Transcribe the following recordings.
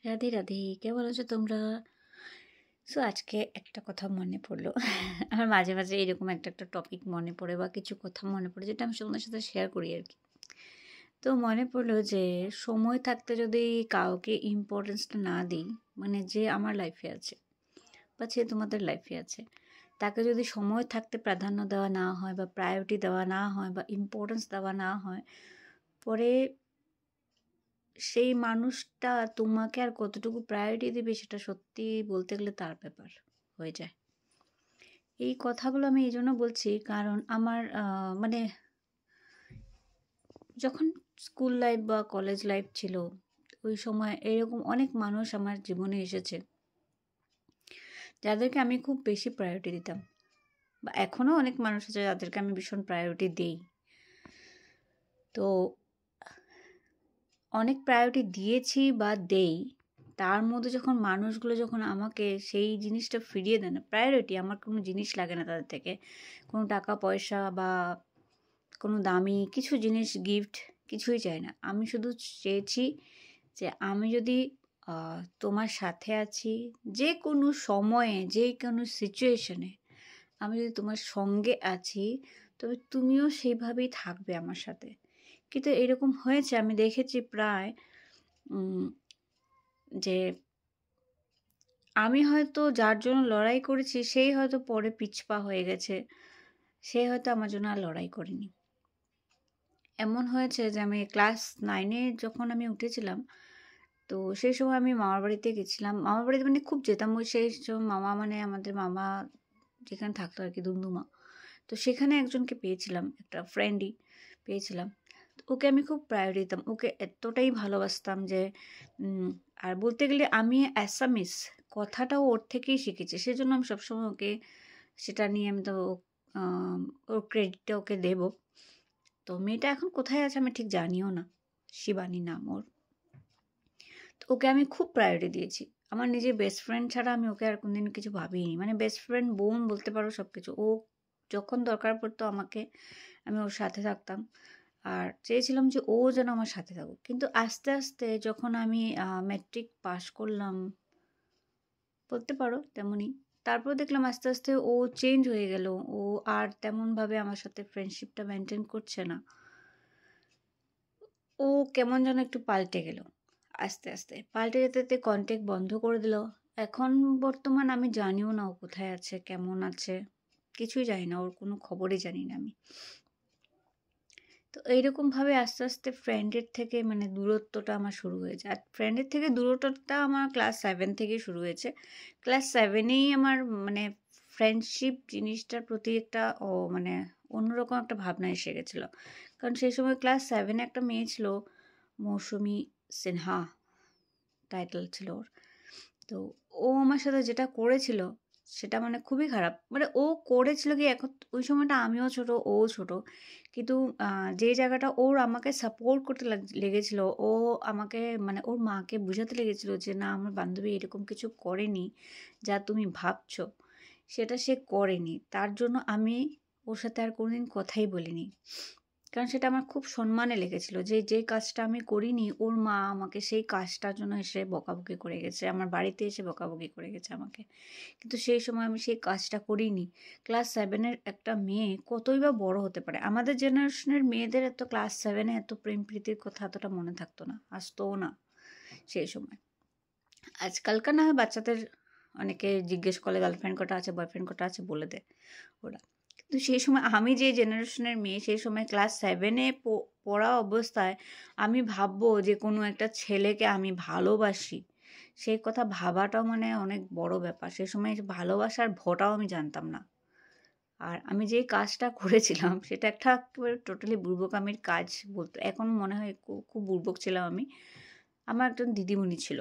রাধে রাধে, কেমন আছো তোমরা? সো আজকে একটা কথা মনে পড়লো। আমার মাঝে মাঝে এরকম একটা একটা টপিক মনে পড়ে বা কিছু কথা মনে পড়ে যেটা আমি তোমাদের সাথে শেয়ার করি আর কি। তো মনে পড়লো যে সময় থাকতে যদি কাউকে ইম্পর্টেন্সটা না দিই, মানে যে আমার লাইফে আছে বা যে তোমাদের লাইফে আছে, তাকে যদি সময় থাকতে প্রাধান্য দেওয়া না হয় বা প্রায়োরিটি দেওয়া না হয় বা ইম্পর্টেন্স দেওয়া না হয়, পরে সেই মানুষটা তোমাকে আর কতটুকু প্রায়োরিটি দিবে সেটা সত্যি বলতে গেলে তার ব্যাপার হয়ে যায়। এই কথাগুলো আমি এই জন্য বলছি কারণ আমার মানে যখন স্কুল লাইফ বা কলেজ লাইফ ছিল, ওই সময় এরকম অনেক মানুষ আমার জীবনে এসেছে যাদেরকে আমি খুব বেশি প্রায়োরিটি দিতাম, বা এখনও অনেক মানুষ আছে যাদেরকে আমি ভীষণ প্রায়োরিটি দিই। তো অনেক প্রায়োরিটি দিয়েছি বা দেই, তার মধ্যে যখন মানুষগুলো যখন আমাকে সেই জিনিসটা ফিরিয়ে দেয় না, প্রায়োরিটি আমার কোনো জিনিস লাগে না তাদের থেকে, কোনো টাকা পয়সা বা কোনো দামি কিছু জিনিস গিফট কিছুই চাই না। আমি শুধু চেয়েছি যে আমি যদি তোমার সাথে আছি, যে কোনো সময়ে যে কোনো সিচুয়েশনে আমি যদি তোমার সঙ্গে আছি, তবে তুমিও সেইভাবেই থাকবে আমার সাথে। কিন্তু এরকম হয়েছে, আমি দেখেছি প্রায় যে আমি হয়তো যার জন্য লড়াই করেছি সেই হয়তো পরে পিছপা হয়ে গেছে, সে হয়তো আমার জন্য আর লড়াই করেনি। এমন হয়েছে যে আমি ক্লাস 9-এ যখন আমি উঠেছিলাম, তো সেই সময় আমি মামার বাড়িতে গেছিলাম। মামার বাড়িতে মানে খুব যেতাম, ওই সেই সময় মামা মানে আমাদের মামা যেখানে থাকতো আর কি, দুমদুমা। তো সেখানে একজনকে পেয়েছিলাম, একটা ফ্রেন্ডই পেয়েছিলাম। তো ওকে আমি খুব প্রায়োরিটি দিতাম, ওকে এতটাই ভালোবাসতাম যে আর বলতে গেলে আমি অ্যাসামিস কথাটাও ওর থেকেই শিখেছি, সেজন্য আমি সবসময় ওকে সেটা নিয়ে আমি তো ওর ক্রেডিটটা ওকে দেব। তো মেয়েটা এখন কোথায় আছে আমি ঠিক জানিও না, শিবানী নাম ওর। তো ওকে আমি খুব প্রায়োরিটি দিয়েছি। আমার নিজের বেস্ট ফ্রেন্ড ছাড়া আমি ওকে আর কোনদিন কিছু ভাবিনি, মানে বেস্ট ফ্রেন্ড বোন বলতে পারো সব কিছু। ও যখন দরকার পড়তো আমাকে, আমি ওর সাথে থাকতাম আর চেয়েছিলাম যে ও যেন আমার সাথে থাকুক। কিন্তু আস্তে আস্তে যখন আমি ম্যাট্রিক পাশ করলাম বলতে পারো তেমনই, তারপর দেখলাম আস্তে আস্তে ও চেঞ্জ হয়ে গেল। ও আর তেমনভাবে আমার সাথে ফ্রেন্ডশিপটা মেনটেন করছে না। ও কেমন যেন একটু পাল্টে গেল, আস্তে আস্তে পাল্টে যেতে যেতে কন্ট্যাক্ট বন্ধ করে দিল। এখন বর্তমান আমি জানিও না ও কোথায় আছে, কেমন আছে, কিছুই জানি না, ওর কোনো খবরই জানি না আমি। তো এইরকমভাবে আস্তে আস্তে ফ্রেন্ডের থেকে মানে দূরত্বটা আমার শুরু হয়েছে। আর ফ্রেন্ডের থেকে দূরত্বটা আমার ক্লাস 7 থেকেই শুরু হয়েছে। ক্লাস 7-এই আমার মানে ফ্রেন্ডশিপ জিনিসটার প্রতি একটা মানে অন্যরকম একটা ভাবনা এসে গেছিলো। কারণ সেই সময় ক্লাস 7-এ একটা মেয়ে ছিল, মৌসুমি সিনহা টাইটেল ছিল ওর। তো ও আমার সাথে যেটা করেছিল সেটা মানে খুবই খারাপ। মানে ও করেছিল কি, এখন ওই সময়টা আমিও ছোট, ওও ছোট। কিন্তু যে জায়গাটা ওর আমাকে সাপোর্ট করতে লেগেছিল, ও আমাকে মানে ওর মাকে বুঝাতে লেগেছিল যে না, আমার বান্ধবী এরকম কিছু করেনি যা তুমি ভাবছো, সেটা সে করেনি। তার জন্য আমি ওর সাথে আর কোনোদিন কথাই বলিনি। কারণ সেটা আমার খুব সম্মানে লেগেছিল যে যে কাজটা আমি করিনি, ওর মা আমাকে সেই কাজটার জন্য এসে বকাবকি করে গেছে, আমার বাড়িতে এসে বকাবকি করে গেছে আমাকে। কিন্তু সেই সময় আমি সেই কাজটা করিনি। ক্লাস 7-এর একটা মেয়ে কতই বা বড় হতে পারে, আমাদের জেনারেশনের মেয়েদের এত ক্লাস 7-এ এত প্রেম প্রীতির কথা এতটা মনে থাকতো না, আসতোও না সেই সময়। আজকালকার না হয় বাচ্চাদের অনেকে জিজ্ঞেস করলে গার্লফ্রেন্ড কটা আছে, বয়ফ্রেন্ড কটা আছে বলে দেয় ওরা। কিন্তু সেই সময় আমি যে জেনারেশনের মেয়ে, সেই সময় ক্লাস 7-এ পড়া অবস্থায় আমি ভাববো যে কোনো একটা ছেলেকে আমি ভালোবাসি, সেই কথা ভাবাটাও মানে অনেক বড় ব্যাপার। সেই সময় ভালোবাসার ভটাও আমি জানতাম না। আর আমি যে কাজটা করেছিলাম সেটা একটা একেবারে টোটালি বুড়বোকামির কাজ বলতে এখন মনে হয়, খুব বুড়বোক ছিলাম আমি। আমার একজন দিদিমণি ছিল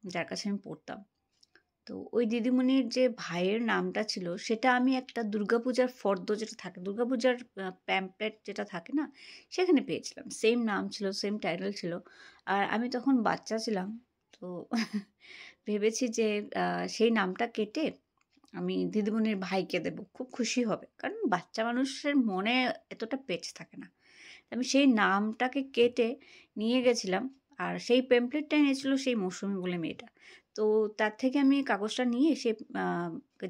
যার কাছে আমি পড়তাম। তো ওই দিদিমণির যে ভাইয়ের নামটা ছিল সেটা আমি একটা দুর্গাপূজার ফর্দ যেটা থাকে, দুর্গাপূজার প্যাম্পলেট যেটা থাকে না, সেখানে পেয়েছিলাম। সেম নাম ছিল, সেম টাইটেল ছিল। আর আমি তখন বাচ্চা ছিলাম। তো ভেবেছি যে সেই নামটা কেটে আমি দিদিমণির ভাইকে দেব, খুব খুশি হবে। কারণ বাচ্চা মানুষের মনে এতটা পেচ থাকে না। আমি সেই নামটাকে কেটে নিয়ে গেছিলাম আর সেই পেমপ্লেটটা এনেছিল সেই মৌসুমি বলে মেয়েটা। তো তার থেকে আমি কাগজটা নিয়ে সে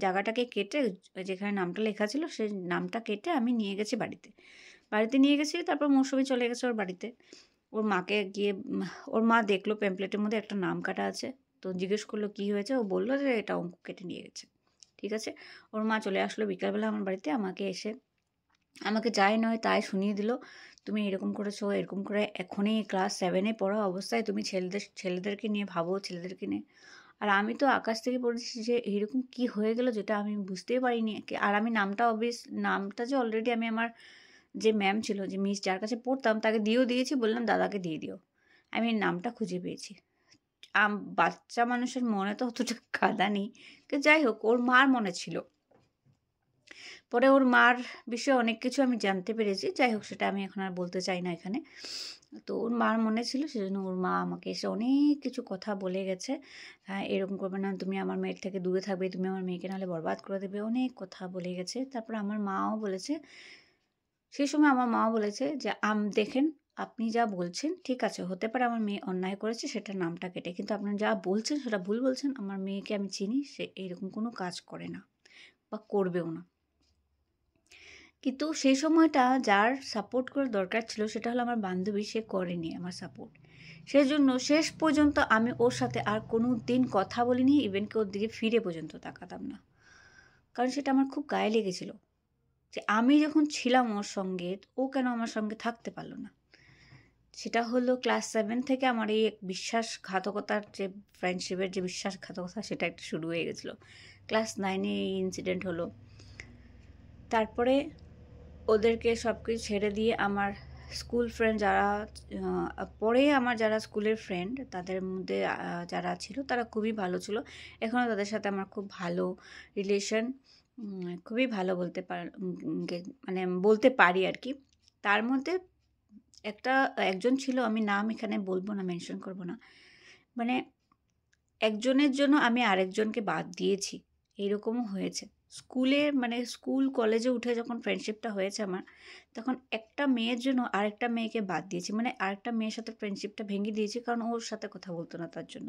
জায়গাটাকে কেটে যেখানে নামটা লেখা ছিল সেই নামটা কেটে আমি নিয়ে গেছি বাড়িতে। বাড়িতে নিয়ে গেছি, তারপর মৌসুমি চলে গেছে ওর বাড়িতে। ওর মাকে গিয়ে ওর মা দেখলো পেমপ্লেটের মধ্যে একটা নাম কাটা আছে। তো জিজ্ঞেস করলো কী হয়েছে? ও বললো যে এটা অঙ্ক কেটে নিয়ে গেছে। ঠিক আছে, ওর মা চলে আসলো বিকালবেলা আমার বাড়িতে, আমাকে যাই নয় তাই শুনিয়ে দিল, তুমি এরকম করেছো, এরকম করে এখনই ক্লাস 7-এ পড়া অবস্থায় তুমি ছেলেদেরকে নিয়ে ভাবো, ছেলেদেরকে নিয়ে। আর আমি তো আকাশ থেকে পড়েছি যে এইরকম কি হয়ে গেল যেটা আমি বুঝতেই পারিনি। আর আমি নামটা যে অলরেডি আমি আমার যে ম্যাম ছিল, যে মিস যার কাছে পড়তাম তাকে দিয়েও দিয়েছি, বললাম দাদাকে দিয়ে দিও। আমি নামটা খুঁজে পেয়েছি। বাচ্চা মানুষের মনে তো অতটা কাদা নেই, কিন্তু যাই হোক ওর মার মনে ছিল। পরে ওর মার বিষয়ে অনেক কিছু আমি জানতে পেরেছি, যাই হোক সেটা আমি এখন আর বলতে চাই না এখানে। তো ওর মার মনে ছিল, সেজন্য ওর মা আমাকে এসে অনেক কিছু কথা বলে গেছে। হ্যাঁ, এরকম করবে না, তুমি আমার মেয়ের থেকে দূরে থাকবে, তুমি আমার মেয়েকে নাহলে বরবাদ করে দেবে, অনেক কথা বলে গেছে। তারপর আমার মাও বলেছে, সেই সময় আমার মাও বলেছে যে দেখেন আপনি যা বলছেন ঠিক আছে, হতে পারে আমার মেয়ে অন্যায় করেছে সেটা নামটা কেটে, কিন্তু আপনি যা বলছেন সেটা ভুল বলছেন। আমার মেয়েকে আমি চিনি, সে এইরকম কোনো কাজ করে না বা করবেও না। কিন্তু সেই সময়টা যার সাপোর্ট করার দরকার ছিল সেটা হলো আমার বান্ধবী, সে করেনি আমার সাপোর্ট। সেজন্য শেষ পর্যন্ত আমি ওর সাথে আর কোনো দিন কথা বলিনি, ইভেন কি ওর দিকে ফিরে পর্যন্ত তাকাতাম না। কারণ সেটা আমার খুব গায়ে লেগেছিল যে আমি যখন ছিলাম ওর সঙ্গে, ও কেন আমার সঙ্গে থাকতে পারলো না। সেটা হলো ক্লাস 7 থেকে আমার এই বিশ্বাসঘাতকতার যে ফ্রেন্ডশিপের যে বিশ্বাসঘাতকতা সেটা একটা শুরু হয়ে গেছিলো। ক্লাস 9-এ এই ইনসিডেন্ট হলো। তারপরে ওদেরকে সব কিছু ছেড়ে দিয়ে আমার স্কুল ফ্রেন্ড যারা পরে আমার যারা স্কুলের ফ্রেন্ড তাদের মধ্যে যারা ছিল তারা খুবই ভালো ছিল। এখনও তাদের সাথে আমার খুব ভালো রিলেশন, খুবই ভালো মানে বলতে পারি আর কি। তার মধ্যে একজন ছিল, আমি নাম এখানে বলবো না, মেনশন করব না, মানে একজনের জন্য আমি আরেকজনকে বাদ দিয়েছি, এইরকমও হয়েছে। স্কুল কলেজে উঠে যখন ফ্রেন্ডশিপটা হয়েছে আমার, তখন একটা মেয়ের জন্য আরেকটা মেয়েকে বাদ দিয়েছি, মানে আরেকটা মেয়ের সাথে ফ্রেন্ডশিপটা ভেঙে দিয়েছি, কারণ ওর সাথে কথা বলতো না তার জন্য।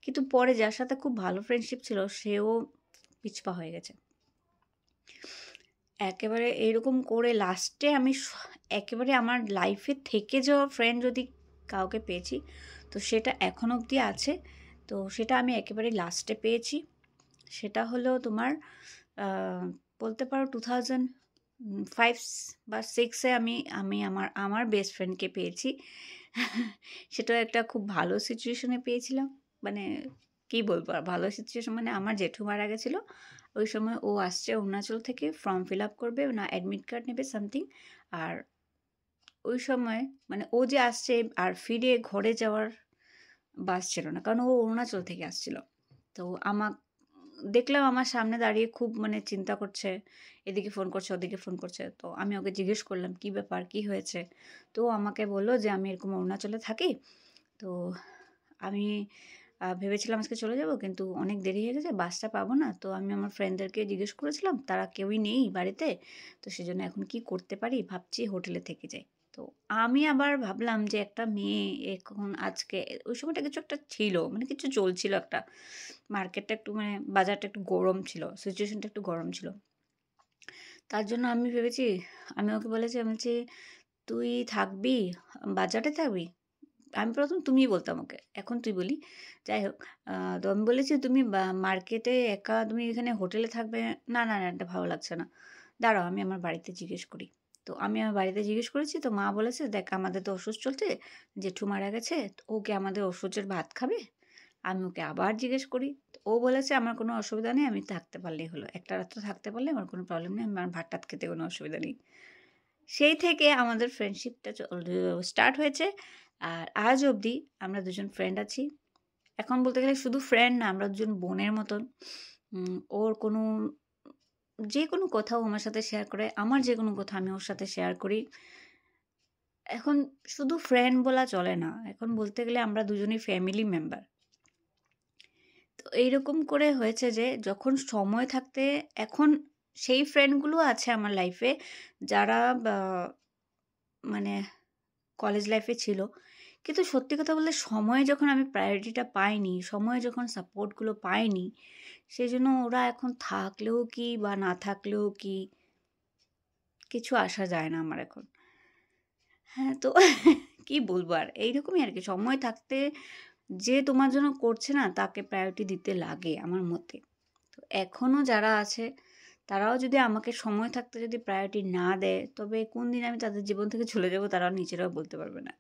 কিন্তু পরে যার সাথে খুব ভালো ফ্রেন্ডশিপ ছিল সেও পিছপা হয়ে গেছে। একেবারে এইরকম করে লাস্টে আমি একেবারে আমার লাইফে থেকে যাওয়া ফ্রেন্ড যদি কাউকে পেয়েছি তো সেটা এখন অবধি আছে। তো সেটা আমি একেবারে লাস্টে পেয়েছি। সেটা হলো তোমার বলতে পারো 2005 বা 6-এ আমি আমার বেস্ট ফ্রেন্ডকে পেয়েছি। সেটাও একটা খুব ভালো সিচুয়েশনে পেয়েছিলাম। মানে কী বলবো আর, ভালো সিচুয়েশন মানে আমার জেঠু মারা গেছিলো ওই সময়, ও আসছে অরুণাচল থেকে, ফর্ম ফিল আপ করবে না অ্যাডমিট কার্ড নেবে সামথিং। আর ওই সময় মানে ও যে আসছে আর ফিরে ঘরে যাওয়ার বাস ছিল না, কারণ ও অরুণাচল থেকে আসছিল। তো দেখলাম আমার সামনে দাঁড়িয়ে খুব মানে চিন্তা করছে, এদিকে ফোন করছে ওদিকে ফোন করছে। তো আমি ওকে জিজ্ঞেস করলাম কী ব্যাপার, কী হয়েছে? তো আমাকে বললো যে আমি এরকম অরুণাচলে থাকি, তো আমি ভেবেছিলাম আজকে চলে যাব, কিন্তু অনেক দেরি হয়ে গেছে, বাসটা পাবো না। তো আমি আমার ফ্রেন্ডদেরকে জিজ্ঞেস করেছিলাম, তারা কেউই নেই বাড়িতে, তো সেজন্য এখন কি করতে পারি ভাবছি হোটেলে থেকে যাই। তো আমি আবার ভাবলাম যে একটা মেয়ে এখন আজকে ওই সময়টা কিছু একটা ছিল, মানে কিছু চলছিল একটা, মার্কেটটা একটু মানে বাজারটা একটু গরম ছিল, সিচুয়েশনটা একটু গরম ছিল। তার জন্য আমি ভেবেছি, আমি ওকে বলেছি, আমি বলছি তুই থাকবি বাজারে থাকবি? আমি প্রথম তুমিই বলতাম ওকে, এখন তুই বলি। যাই হোক, তো আমি বলেছি তুমি মার্কেটে একা তুমি এখানে হোটেলে থাকবে? না না না, এটা ভালো লাগছে না, দাঁড়াও আমি আমার বাড়িতে জিজ্ঞেস করি। তো আমি আমার বাড়িতে জিজ্ঞেস করেছি, তো মা বলেছে দেখ আমাদের তো ওষুধ চলছে, জেঠু মারা গেছে, ও কি আমাদের ওষুধের ভাত খাবে? আমি ওকে আবার জিজ্ঞেস করি, ও বলেছে আমার কোনো অসুবিধা নেই, আমি থাকতে পারলেই হলো, একটা রাত্র থাকতে পারলে আমার কোনো প্রবলেম নেই, আমার ভাত টাত খেতে কোনো অসুবিধা নেই। সেই থেকে আমাদের ফ্রেন্ডশিপটা স্টার্ট হয়েছে, আর আজ অবধি আমরা দুজন ফ্রেন্ড আছি। এখন বলতে গেলে শুধু ফ্রেন্ড না, আমরা দুজন বোনের মতন। ওর কোনো যে কোনো কথা ও আমার সাথে শেয়ার করে, আমার যে কোনো কথা আমি ওর সাথে শেয়ার করি। এখন শুধু ফ্রেন্ড বলা চলে না, এখন বলতে গেলে আমরা দুজনই ফ্যামিলি মেম্বার। তো এইরকম করে হয়েছে যে যখন সময় থাকতে, এখন সেই ফ্রেন্ডগুলো আছে আমার লাইফে যারা মানে কলেজ লাইফে ছিল, কিন্তু সত্যি কথা বলতে সময়ে যখন আমি প্রায়োরিটিটা পাইনি, সময়ে যখন সাপোর্টগুলো পাইনি, সেজন্য ওরা এখন থাকলেও কি বা না থাকলেও কি, কিছু আসা যায় না আমার এখন। হ্যাঁ, তো কি বলবো আর? এইরকমই আরকি। সময় থাকতে যে তোমার জন্য করছে না, তাকে প্রায়োরিটি দিতে লাগে আমার মতে। তো এখনও যারা আছে, তারাও যদি আমাকে সময় থাকতে যদি প্রায়োরিটি না দেয়, তবে কোন দিন আমি তাদের জীবন থেকে চলে যাব, তারাও নিজেরাও বলতে পারবে না।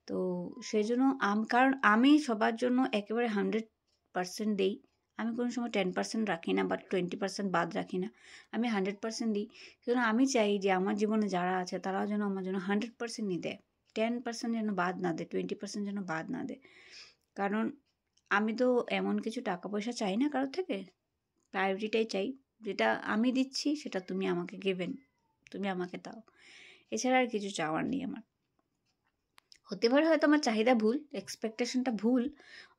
তো সেজন্য কারণ আমি সবার জন্য একেবারে 100% দেই। আমি কোনো সময় 10% রাখি না বা 20% বাদ রাখি না। আমি 100% দিই। কারণ আমি চাই যে আমার জীবনে যারা আছে তারাও যেন আমার জন্য 100%ই দেয়। 10% যেন বাদ না দেয়, 20% যেন বাদ না দেয়। কারণ আমি তো এমন কিছু টাকা পয়সা চাই না কারোর থেকে। প্রায়োরিটিটাই চাই। যেটা আমি দিচ্ছি সেটা তুমি আমাকে গিভেন। তুমি আমাকে দাও। এছাড়া আর কিছু চাওয়ার নেই আমার। হতে পারে হয়তো আমার চাহিদা ভুল, এক্সপেকটেশনটা ভুল।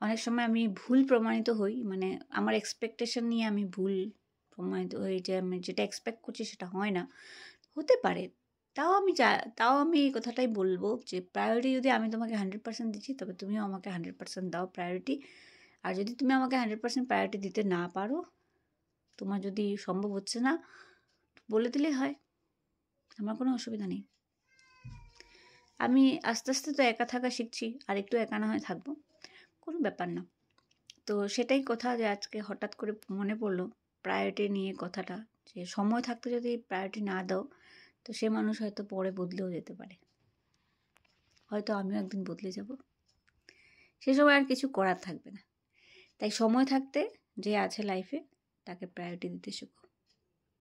অনেক সময় আমি ভুল প্রমাণিত হই। মানে আমার এক্সপেকটেশন নিয়ে আমি ভুল প্রমাণিত হই, যে আমি যেটা এক্সপেক্ট করছি সেটা হয় না। হতে পারে। তাও আমি এই কথাটাই বলব যে প্রায়োরিটি যদি আমি তোমাকে 100% দিচ্ছি, তবে তুমিও আমাকে 100% দাও প্রায়োরিটি। আর যদি তুমি আমাকে 100% প্রায়োরিটি দিতে না পারো, তোমার যদি সম্ভব হচ্ছে না, বলে দিলেই হয়। আমার কোনো অসুবিধা নেই। আমি আস্তে, আস্তে তো একা থাকা শিখছি। আরেকটু একা না হয় থাকবো। কোনো ব্যাপার না। তো সেটাই কথা, যে আজকে হঠাৎ করে মনে পড়ল প্রায়োরিটি নিয়ে কথাটা, যে সময় থাকতে যদি প্রায়োরিটি না দাও, তো সে মানুষ হয়তো পরে বদলেও যেতে পারে। হয়তো আমিও একদিন বদলে যাব। সে সময় আর কিছু করার থাকবে না। তাই সময় থাকতে যে আছে লাইফে, তাকে প্রায়োরিটি দিতে শেখো।